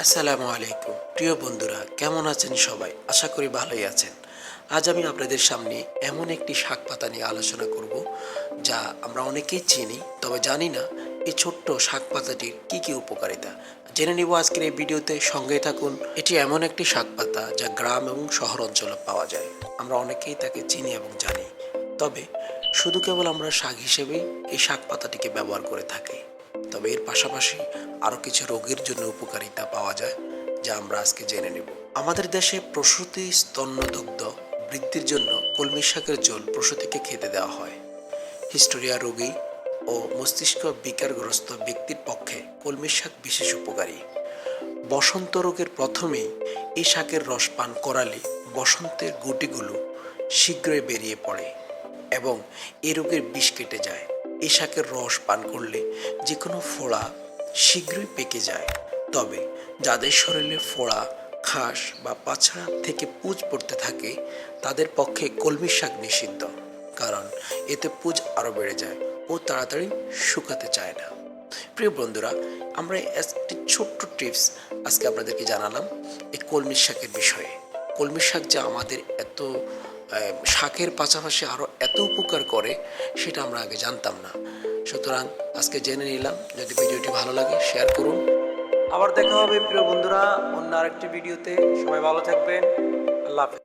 আসসালামু আলাইকুম প্রিয় বন্ধুরা, কেমন আছেন সবাই? আশা করি ভালোই আছেন। আজ আমি আপনাদের সামনে এমন একটি শাক পাতা নিয়ে আলোচনা করব যা আমরা অনেকেই চিনি, তবে জানি না এই ছোট্ট শাক পাতাটির কি কি উপকারিতা। জেনে নিব আজকের এই ভিডিওতে, সঙ্গে থাকুন। এটি এমন একটি শাক পাতা যা গ্রাম এবং শহর অঞ্চলে পাওয়া যায়। আমরা অনেকেই তাকে চিনি এবং জানি, তবে শুধু কেবল আমরা শাক হিসেবেই এই শাক পাতাটিকে ব্যবহার করে থাকি। তবে এর পাশাপাশি আরও কিছু রোগের জন্য উপকারিতা পাওয়া যায়, যা আমরা আজকে জেনে নেব। আমাদের দেশে প্রসূতি স্তন্যদুগ্ধ বৃদ্ধির জন্য কলমি শাকের ঝোল প্রসূতিকে খেতে দেওয়া হয়। হিস্টোরিয়া রোগী ও মস্তিষ্ক বিকারগ্রস্ত ব্যক্তির পক্ষে কলমি শাক বিশেষ উপকারী। বসন্ত রোগের প্রথমেই এই শাকের রস পান করালে বসন্তের গুটিগুলো শীঘ্রই বেরিয়ে পড়ে এবং এ রোগের বিষ কেটে যায়। এই শাকের রস পান করলে যে কোনো ফোড়া শীঘ্রই পেকে যায়। তবে যাদের শরীরে ফোড়া, খাস বা পাছড়া থেকে পুঁজ পড়তে থাকে তাদের পক্ষে কলমি শাক নিষিদ্ধ, কারণ এতে পুঁজ আরও বেড়ে যায় ও তাড়াতাড়ি শুকাতে চায় না। প্রিয় বন্ধুরা, আমরা একটি ছোট্ট টিপস আজকে আপনাদেরকে জানালাম এই কলমি শাকের বিষয়ে। কলমি শাক যে আমাদের এত শাকের পাশাপাশি আরও এত উপকার করে সেটা আমরা আগে জানতাম না। সুতরাং আজকে জেনে নিলাম। যদি ভিডিওটি ভালো লাগে শেয়ার করুন। আবার দেখা হবে প্রিয় বন্ধুরা অন্য আরেকটি ভিডিওতে। সবাই ভালো থাকবেন। আল্লাহ হাফেজ।